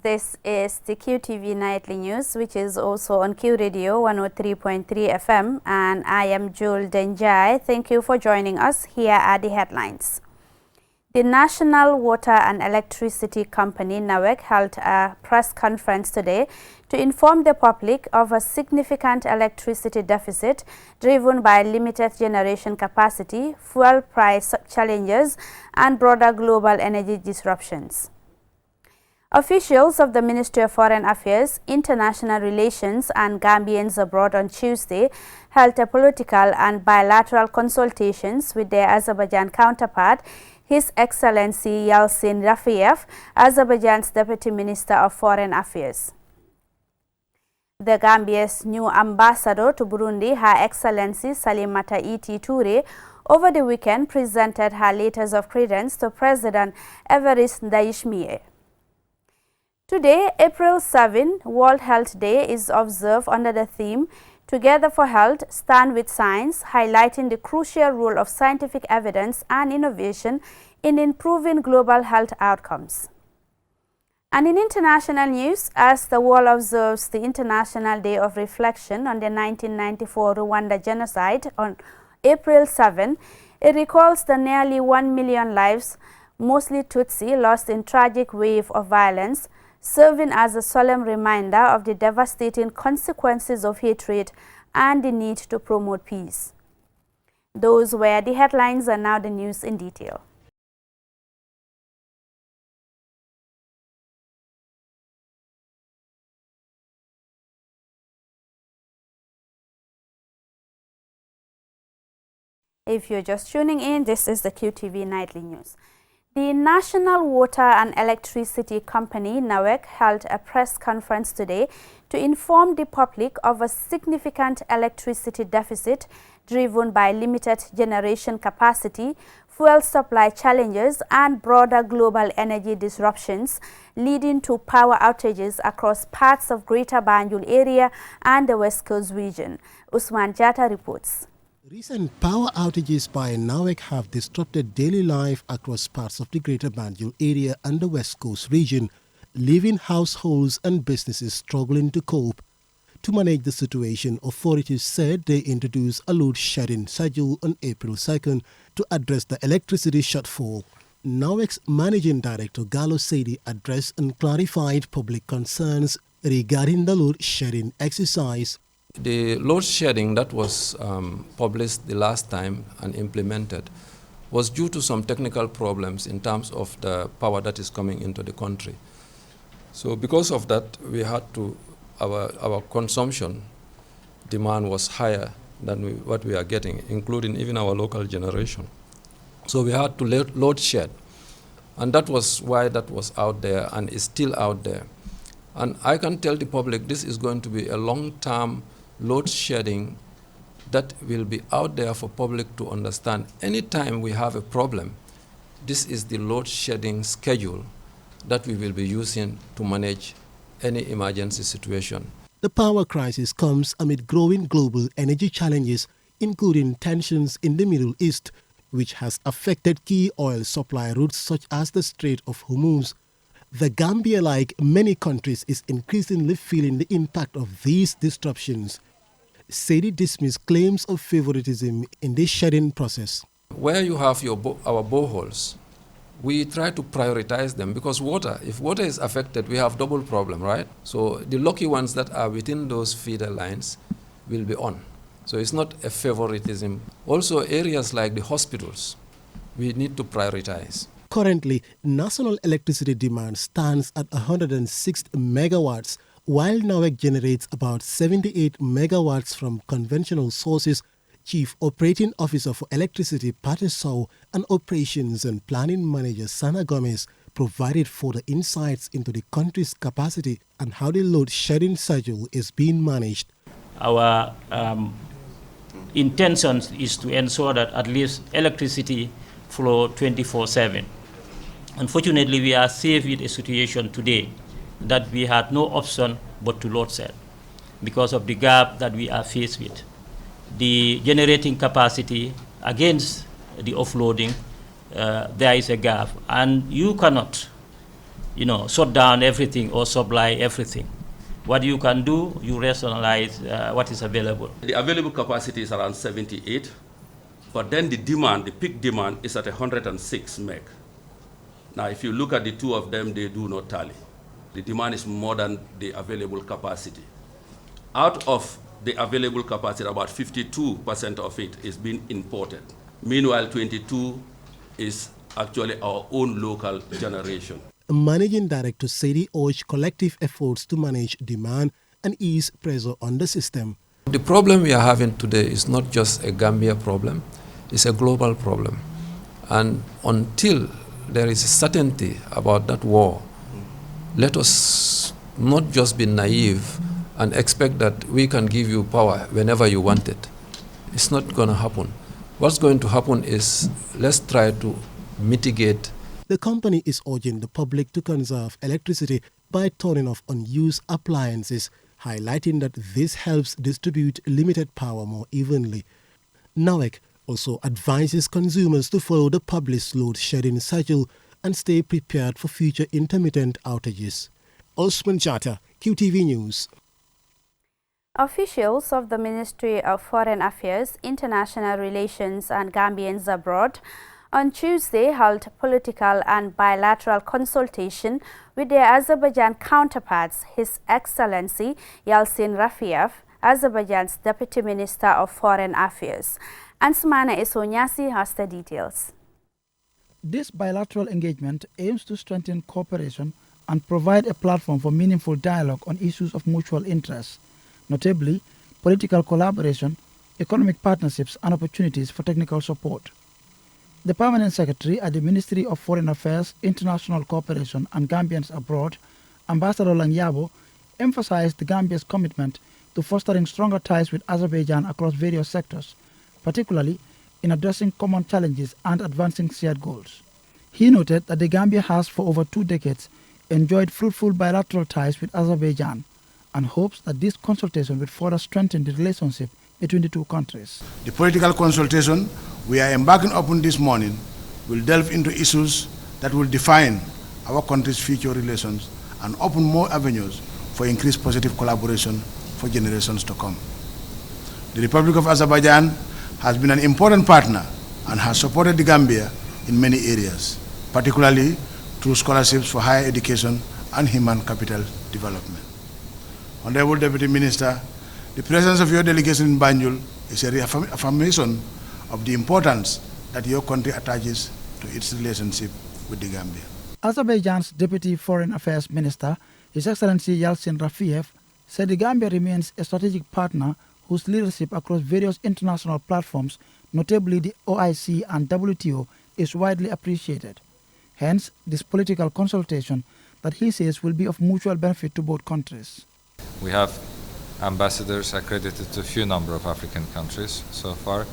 This is the Qtv Nightly News, which is also on Q Radio 103.3 FM, and I am Jul Denjai. Thank you for joining us. Here are the headlines. The National Water and Electricity Company, NAWEC, held a press conference today to inform the public of a significant electricity deficit driven by limited generation capacity, fuel price challenges, and broader global energy disruptions. Officials of the Ministry of Foreign Affairs, International Relations and Gambians abroad on Tuesday held a political and bilateral consultations with their Azerbaijan counterpart, His Excellency Yalcin Rafiyev, Azerbaijan's Deputy Minister of Foreign Affairs. The Gambia's new ambassador to Burundi, Her Excellency Salimata Iti Toure, over the weekend presented her letters of credence to President Evariste Ndayishimiye. Today, April 7, World Health Day, is observed under the theme Together for Health, Stand with Science, highlighting the crucial role of scientific evidence and innovation in improving global health outcomes. And in international news, as the world observes the International Day of Reflection on the 1994 Rwanda genocide on April 7, it recalls the nearly 1 million lives, mostly Tutsi, lost in tragic wave of violence, serving as a solemn reminder of the devastating consequences of hatred and the need to promote peace. Those were the headlines, and now the news in detail. If you're just tuning in, this is the Qtv Nightly News. The National Water and Electricity Company, NAWEC, held a press conference today to inform the public of a significant electricity deficit driven by limited generation capacity, fuel supply challenges, and broader global energy disruptions, leading to power outages across parts of Greater Banjul area and the West Coast region. Usman Jata reports. Recent power outages by NAWEC have disrupted daily life across parts of the Greater Banjul area and the West Coast region, leaving households and businesses struggling to cope. To manage the situation, authorities said they introduced a load shedding schedule on April 2nd to address the electricity shortfall. NAWEC's Managing Director Gallo Sadi addressed and clarified public concerns regarding the load shedding exercise. The load shedding that was published the last time and implemented was due to some technical problems in terms of the power that is coming into the country. So because of that, we had to, our consumption demand was higher than what we are getting, including even our local generation. So we had to load shed. And that was why that was out there and is still out there. And I can tell the public this is going to be a long-term load shedding that will be out there for public to understand. Anytime we have a problem, this is the load shedding schedule that we will be using to manage any emergency situation. The power crisis comes amid growing global energy challenges, including tensions in the Middle East, which has affected key oil supply routes such as the Strait of Hormuz. The Gambia, like many countries, is increasingly feeling the impact of these disruptions. Sadi dismissed claims of favoritism in this shedding process. Where you have our boreholes, we try to prioritize them because if water is affected, we have double problem, right? So the lucky ones that are within those feeder lines will be on. So it's not a favoritism. Also areas like the hospitals, we need to prioritize. Currently, national electricity demand stands at 106 megawatts, while NAWEC generates about 78 megawatts from conventional sources. Chief Operating Officer for Electricity Patisau and Operations and Planning Manager Sana Gomez provided further insights into the country's capacity and how the load shedding schedule is being managed. Our intention is to ensure that at least electricity flow 24/7. Unfortunately, we are faced with a situation today that we had no option but to load shed because of the gap that we are faced with. The generating capacity against the offloading, there is a gap, and you cannot shut down everything or supply everything. What you can do, you rationalize what is available. The available capacity is around 78, but then the demand, the peak demand, is at 106 meg. Now, if you look at the two of them, they do not tally. The demand is more than the available capacity. Out of the available capacity, about 52% of it is being imported. Meanwhile, 22 is actually our own local generation. Managing Director Sadie urged collective efforts to manage demand and ease pressure on the system. The problem we are having today is not just a Gambia problem, it's a global problem. And until there is a certainty about that war, let us not just be naive and expect that we can give you power whenever you want it. It's not going to happen. What's going to happen is let's try to mitigate. The company is urging the public to conserve electricity by turning off unused appliances, highlighting that this helps distribute limited power more evenly. NAWEC also advises consumers to follow the published load shedding schedule and stay prepared for future intermittent outages. Osman Jata, QTV News. Officials of the Ministry of Foreign Affairs, International Relations and Gambians abroad on Tuesday held political and bilateral consultation with their Azerbaijan counterparts, His Excellency Yalcin Rafiev, Azerbaijan's Deputy Minister of Foreign Affairs. Ansmana Esonyasi has the details. This bilateral engagement aims to strengthen cooperation and provide a platform for meaningful dialogue on issues of mutual interest, notably political collaboration, economic partnerships and opportunities for technical support. The Permanent Secretary at the Ministry of Foreign Affairs, International Cooperation and Gambians Abroad, Ambassador Langyabo, emphasized the Gambia's commitment to fostering stronger ties with Azerbaijan across various sectors, particularly in addressing common challenges and advancing shared goals. He noted that the Gambia has for over 2 decades enjoyed fruitful bilateral ties with Azerbaijan and hopes that this consultation will further strengthen the relationship between the two countries. The political consultation we are embarking upon this morning will delve into issues that will define our country's future relations and open more avenues for increased positive collaboration for generations to come. The Republic of Azerbaijan has been an important partner and has supported the Gambia in many areas, particularly through scholarships for higher education and human capital development. Honorable Deputy Minister, the presence of your delegation in Banjul is a reaffirmation of the importance that your country attaches to its relationship with the Gambia. Azerbaijan's Deputy Foreign Affairs Minister, His Excellency Yalcin Rafiev, said the Gambia remains a strategic partner whose leadership across various international platforms, notably the OIC and WTO, is widely appreciated. Hence, this political consultation that he says will be of mutual benefit to both countries. We have ambassadors accredited to a few number of African countries so far,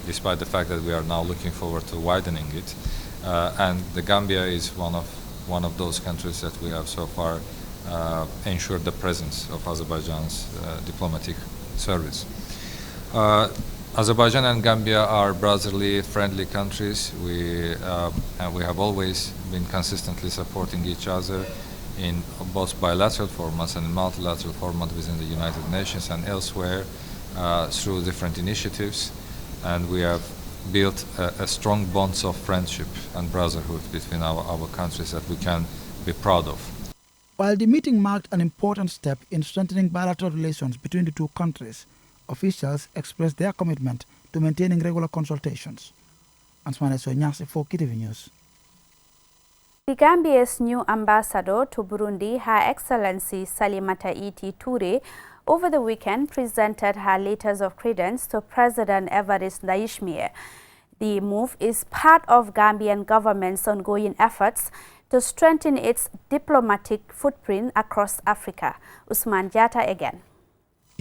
despite the fact that we are now looking forward to widening it. And the Gambia is one of those countries that we have so far ensured the presence of Azerbaijan's diplomatic service. Azerbaijan and Gambia are brotherly, friendly countries. We have always been consistently supporting each other in both bilateral formats and multilateral format within the United Nations and elsewhere through different initiatives. And we have built a strong bonds of friendship and brotherhood between our countries that we can be proud of. While the meeting marked an important step in strengthening bilateral relations between the two countries, officials expressed their commitment to maintaining regular consultations. Ansmane Sonyasi for Qtv News. The Gambia's new ambassador to Burundi, Her Excellency Salimata Iti Toure, over the weekend presented her letters of credence to President Evariste Ndayishimiye. The move is part of Gambian government's ongoing efforts to strengthen its diplomatic footprint across Africa. Usman Jata again.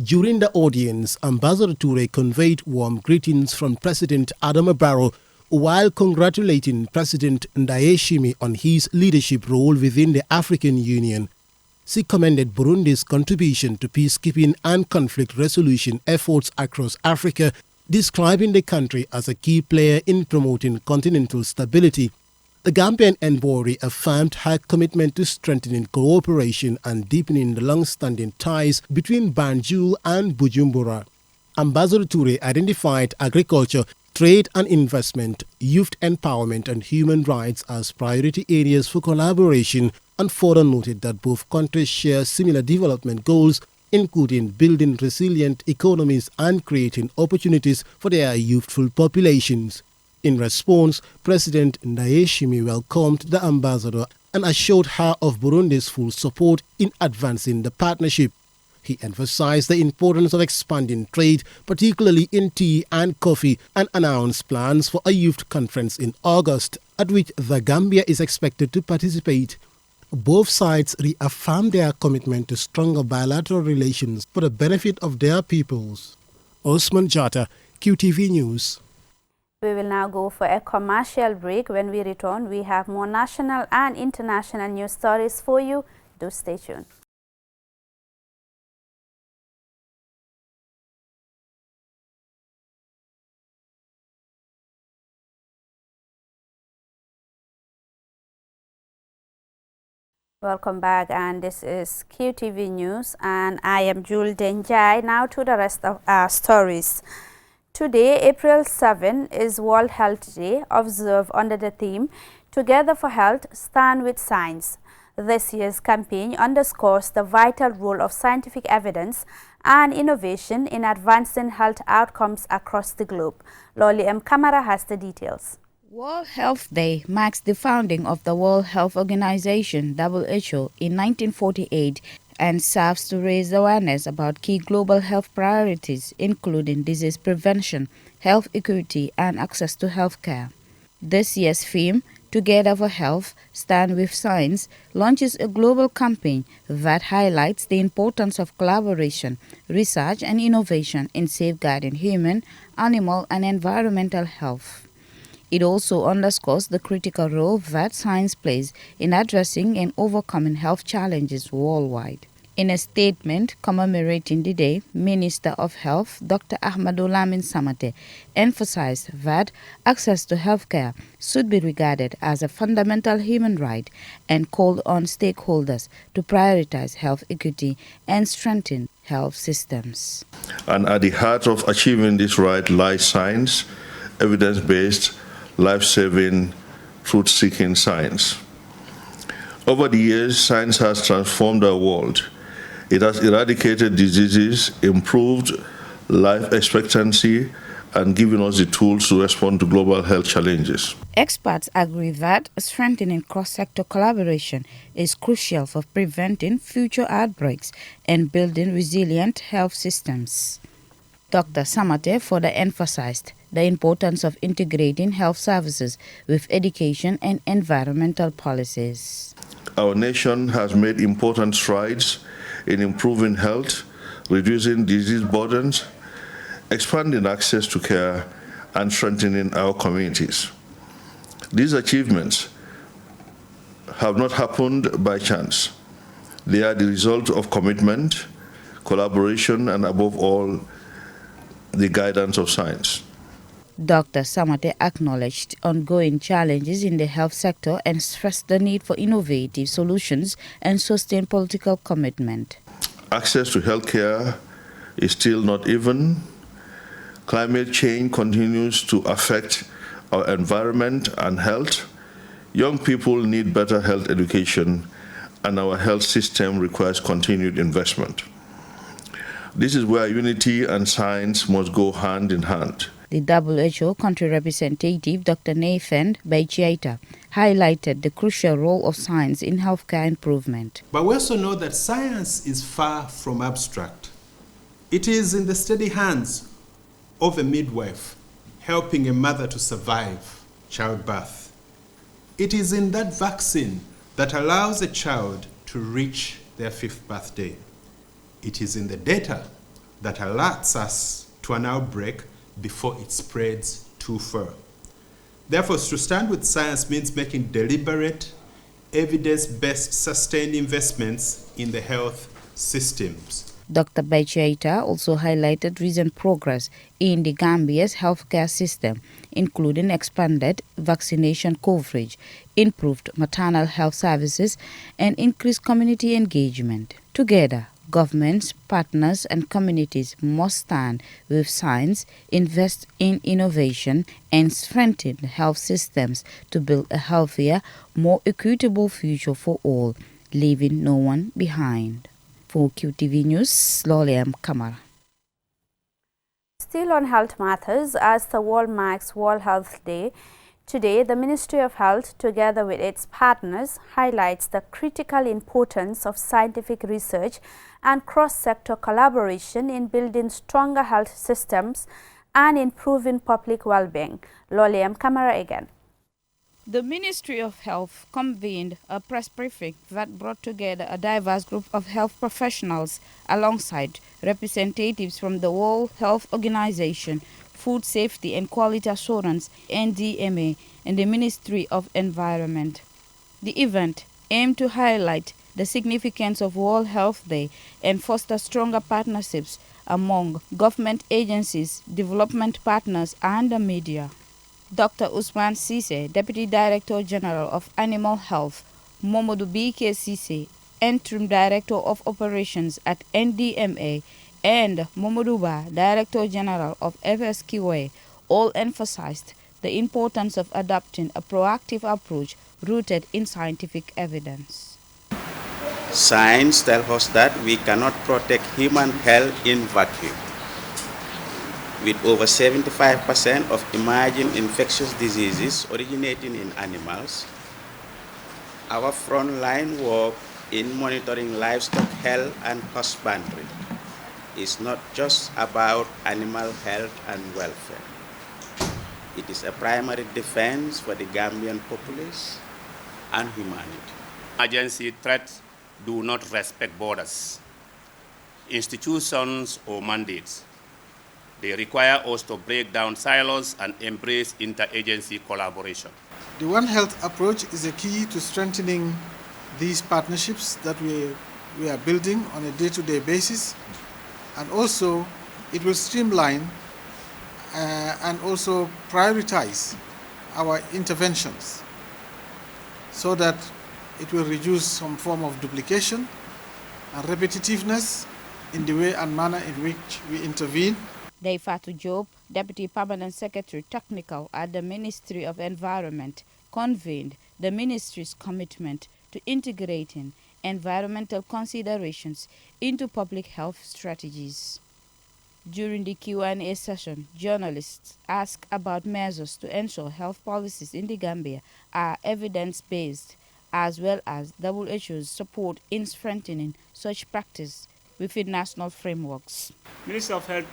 During the audience, Ambassador Toure conveyed warm greetings from President Adama Barrow while congratulating President Ndayishimiye on his leadership role within the African Union. She commended Burundi's contribution to peacekeeping and conflict resolution efforts across Africa, describing the country as a key player in promoting continental stability. The Gambian envoy reaffirmed her commitment to strengthening cooperation and deepening the long-standing ties between Banjul and Bujumbura. Ambassador Toure identified agriculture, trade and investment, youth empowerment and human rights as priority areas for collaboration and further noted that both countries share similar development goals, including building resilient economies and creating opportunities for their youthful populations. In response, President Ndayishimiye welcomed the ambassador and assured her of Burundi's full support in advancing the partnership. He emphasized the importance of expanding trade, particularly in tea and coffee, and announced plans for a youth conference in August, at which the Gambia is expected to participate. Both sides reaffirmed their commitment to stronger bilateral relations for the benefit of their peoples. Osman Jata, QTV News. We will now go for a commercial break. When we return, we have more national and international news stories for you. Do stay tuned. Welcome back, and this is QTV News, and I am Jul Denjai. Now to the rest of our stories. Today, April 7, is World Health Day, observed under the theme, Together for Health, Stand with Science. This year's campaign underscores the vital role of scientific evidence and innovation in advancing health outcomes across the globe. Loli M. Kamara has the details. World Health Day marks the founding of the World Health Organization, WHO, in 1948 and serves to raise awareness about key global health priorities, including disease prevention, health equity, and access to health care. This year's theme, Together for Health, Stand with Science, launches a global campaign that highlights the importance of collaboration, research, and innovation in safeguarding human, animal, and environmental health. It also underscores the critical role that science plays in addressing and overcoming health challenges worldwide. In a statement commemorating the day, Minister of Health Dr. Ahmadu Lamin Samate emphasized that access to healthcare should be regarded as a fundamental human right and called on stakeholders to prioritize health equity and strengthen health systems. And at the heart of achieving this right lies science, evidence-based, life-saving, truth-seeking science. Over the years, science has transformed our world. It has eradicated diseases, improved life expectancy, and given us the tools to respond to global health challenges. Experts agree that strengthening cross-sector collaboration is crucial for preventing future outbreaks and building resilient health systems. Dr. Samate further emphasized the importance of integrating health services with education and environmental policies. Our nation has made important strides in improving health, reducing disease burdens, expanding access to care, and strengthening our communities. These achievements have not happened by chance. They are the result of commitment, collaboration, and above all, the guidance of science. Dr. Samate acknowledged ongoing challenges in the health sector and stressed the need for innovative solutions and sustained political commitment. Access to health care is still not even. Climate change continues to affect our environment and health. Young people need better health education, and our health system requires continued investment. This is where unity and science must go hand in hand. The WHO country representative, Dr. Nathan Baichiaita, highlighted the crucial role of science in healthcare improvement. But we also know that science is far from abstract. It is in the steady hands of a midwife helping a mother to survive childbirth. It is in that vaccine that allows a child to reach their 5th birthday. It is in the data that alerts us to an outbreak before it spreads too far. Therefore, to stand with science means making deliberate, evidence-based, sustained investments in the health systems. Dr. Bacheita also highlighted recent progress in the Gambia's healthcare system, including expanded vaccination coverage, improved maternal health services, and increased community engagement. Together, governments, partners, and communities must stand with science, invest in innovation, and strengthen health systems to build a healthier, more equitable future for all, leaving no one behind. For QTV News, Loliam Kamara. Still on health matters, as the world marks World Health Day, today the Ministry of Health, together with its partners, highlights the critical importance of scientific research and cross-sector collaboration in building stronger health systems and improving public well-being. Loliam Kamara again. The Ministry of Health convened a press briefing that brought together a diverse group of health professionals alongside representatives from the World Health Organization, Food Safety and Quality Assurance (NDMA), and the Ministry of Environment. The event aimed to highlight the significance of World Health Day and foster stronger partnerships among government agencies, development partners, and the media. Dr. Usman Sise, Deputy Director General of Animal Health, Momodu B.K. Sise, Interim Director of Operations at NDMA, and Momodu Ba, Director General of FSQA, all emphasized the importance of adopting a proactive approach rooted in scientific evidence. Science tells us that we cannot protect human health in vacuum. With over 75% of emerging infectious diseases originating in animals, our frontline work in monitoring livestock health and husbandry is not just about animal health and welfare. It is a primary defense for the Gambian populace and humanity. Emergency threats do not respect borders, institutions, or mandates. They require us to break down silos and embrace interagency collaboration. The One Health approach is a key to strengthening these partnerships that we are building on a day-to-day basis, and also it will streamline and also prioritize our interventions so that it will reduce some form of duplication and repetitiveness in the way and manner in which we intervene. Daifatu Job, Deputy Permanent Secretary Technical at the Ministry of Environment, convened the ministry's commitment to integrating environmental considerations into public health strategies. During the Q&A session, journalists asked about measures to ensure health policies in the Gambia are evidence-based, as well as WHO's support in strengthening such practice within national frameworks. Ministry of Health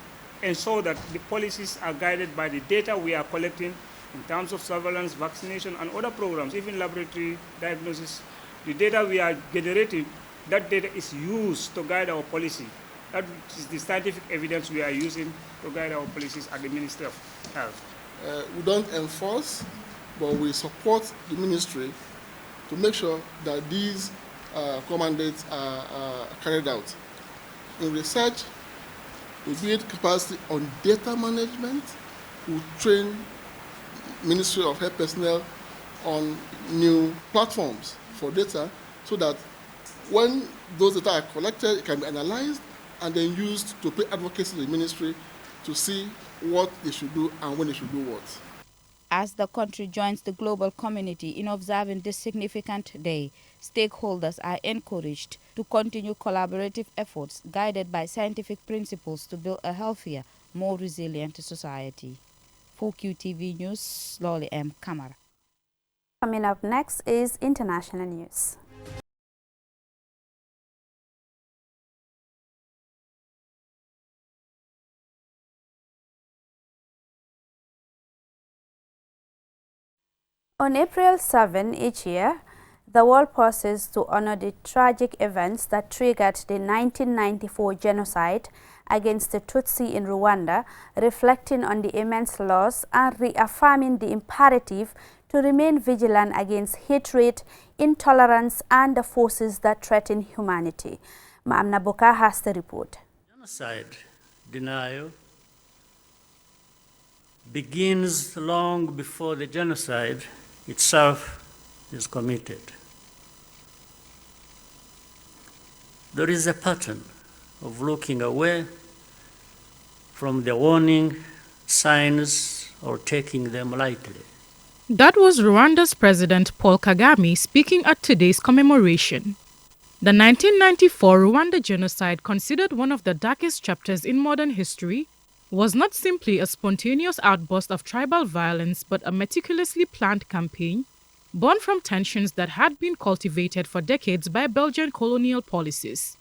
ensure that the policies are guided by the data we are collecting in terms of surveillance, vaccination, and other programs, even laboratory diagnosis. The data we are generating, that data is used to guide our policy. That is the scientific evidence we are using to guide our policies at the Ministry of Health. We don't enforce, but we support the ministry to make sure that these mandates are carried out. In research, we build capacity on data management. We train Ministry of Health personnel on new platforms for data so that when those data are collected, it can be analyzed and then used to pay advocacy to the ministry to see what they should do and when they should do what. As the country joins the global community in observing this significant day, stakeholders are encouraged to continue collaborative efforts guided by scientific principles to build a healthier, more resilient society. For QTV News, Loli M. Kamara. Coming up next is international news. On April 7 each year, the world pauses to honor the tragic events that triggered the 1994 genocide against the Tutsi in Rwanda, reflecting on the immense loss and reaffirming the imperative to remain vigilant against hatred, intolerance, and the forces that threaten humanity. Ma'am Naboka has the report. Genocide denial begins long before the genocide itself is committed. There is a pattern of looking away from the warning signs or taking them lightly. That was Rwanda's President Paul Kagame speaking at today's commemoration. The 1994 Rwanda genocide, considered one of the darkest chapters in modern history, was not simply a spontaneous outburst of tribal violence but a meticulously planned campaign born from tensions that had been cultivated for decades by Belgian colonial policies.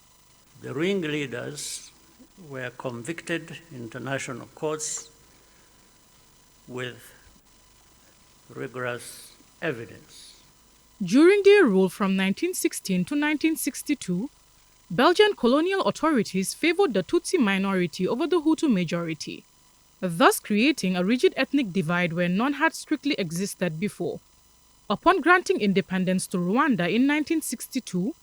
The ringleaders were convicted in international courts with rigorous evidence. During their rule from 1916 to 1962, Belgian colonial authorities favored the Tutsi minority over the Hutu majority, thus creating a rigid ethnic divide where none had strictly existed before. Upon granting independence to Rwanda in 1962,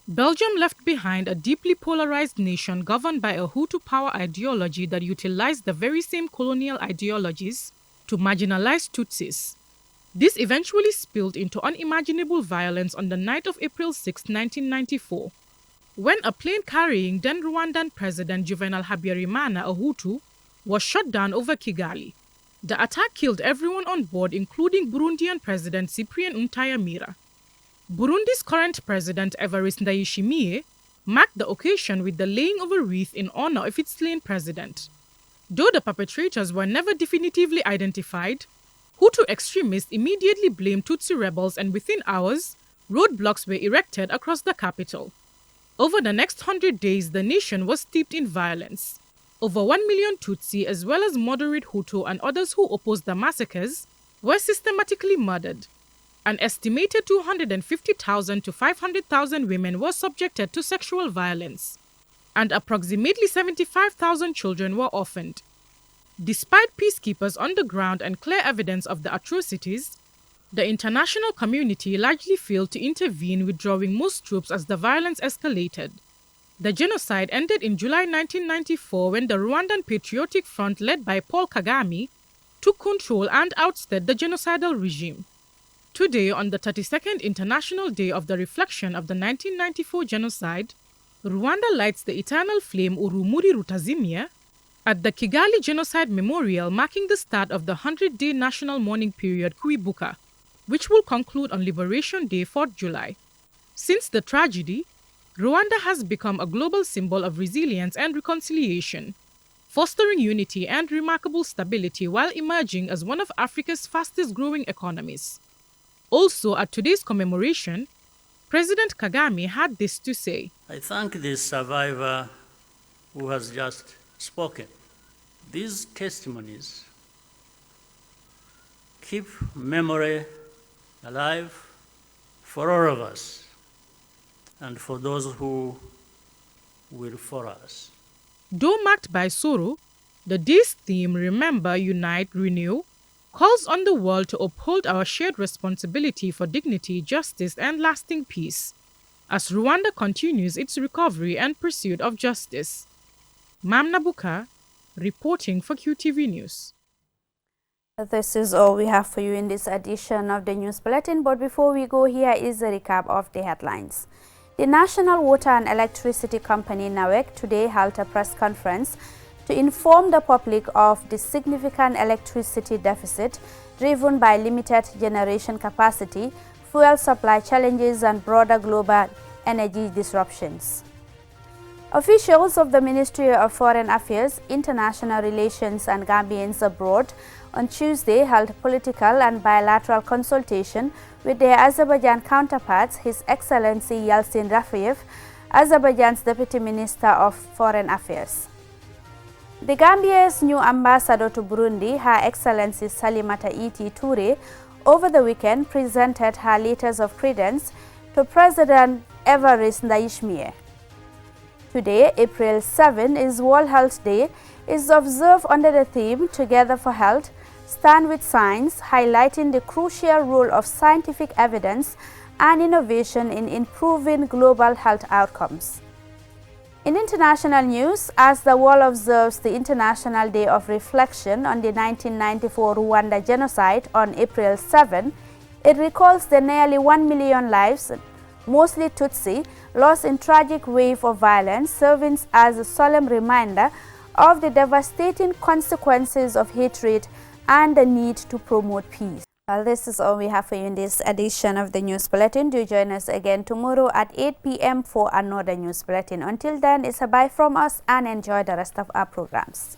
Belgium left behind a deeply polarized nation governed by a Hutu power ideology that utilized the very same colonial ideologies to marginalize Tutsis. This eventually spilled into unimaginable violence on the night of April 6, 1994, when a plane carrying then Rwandan President Juvenal Habyarimana, a Hutu, was shot down over Kigali. The attack killed everyone on board, including Burundian President Cyprien Ntaryamira. Burundi's current president, Evariste Ndayishimiye, marked the occasion with the laying of a wreath in honor of its slain president. Though the perpetrators were never definitively identified, Hutu extremists immediately blamed Tutsi rebels, and within hours, roadblocks were erected across the capital. Over the next 100 days, the nation was steeped in violence. Over 1 million Tutsi, as well as moderate Hutu and others who opposed the massacres, were systematically murdered. An estimated 250,000 to 500,000 women were subjected to sexual violence, and approximately 75,000 children were orphaned. Despite peacekeepers on the ground and clear evidence of the atrocities, the international community largely failed to intervene, withdrawing most troops as the violence escalated. The genocide ended in July 1994 when the Rwandan Patriotic Front, led by Paul Kagame, took control and ousted the genocidal regime. Today, on the 32nd International Day of the Reflection of the 1994 genocide, Rwanda lights the eternal flame Urumuri Rutazimya at the Kigali Genocide Memorial, marking the start of the 100-day national mourning period Kwibuka, which will conclude on Liberation Day, 4th July. Since the tragedy, Rwanda has become a global symbol of resilience and reconciliation, fostering unity and remarkable stability while emerging as one of Africa's fastest-growing economies. Also, at today's commemoration, President Kagame had this to say. I thank this survivor who has just spoken. These testimonies keep memory alive for all of us and for those who will follow us. Though marked by sorrow, the day's theme, Remember, Unite, Renew, calls on the world to uphold our shared responsibility for dignity, justice, and lasting peace, as Rwanda continues its recovery and pursuit of justice. Mamna Buka, reporting for QTV News. This is all we have for you in this edition of the News Bulletin, but before we go, here is a recap of the headlines. The National Water and Electricity Company, NAWEC, today held a press conference to inform the public of the significant electricity deficit driven by limited generation capacity, fuel supply challenges, and broader global energy disruptions. Officials of the Ministry of Foreign Affairs, International Relations, and Gambians abroad on Tuesday held political and bilateral consultation with their Azerbaijan counterparts, His Excellency Yeltsin Rafaev, Azerbaijan's Deputy Minister of Foreign Affairs. The Gambia's new ambassador to Burundi, Her Excellency Salimata Iti Toure, over the weekend presented her letters of credence to President Evariste Ndayishimiye. Today, April 7, is World Health Day, is observed under the theme Together for Health, Stand with Science, highlighting the crucial role of scientific evidence and innovation in improving global health outcomes. In international news, as the world observes the International Day of Reflection on the 1994 Rwanda genocide on April 7, it recalls the nearly 1 million lives, mostly Tutsi, lost in tragic wave of violence, serving as a solemn reminder of the devastating consequences of hatred and the need to promote peace. Well, this is all we have for you in this edition of the News Bulletin. Do join us again tomorrow at 8 p.m. for another News Bulletin. Until then, it's a bye from us and enjoy the rest of our programs.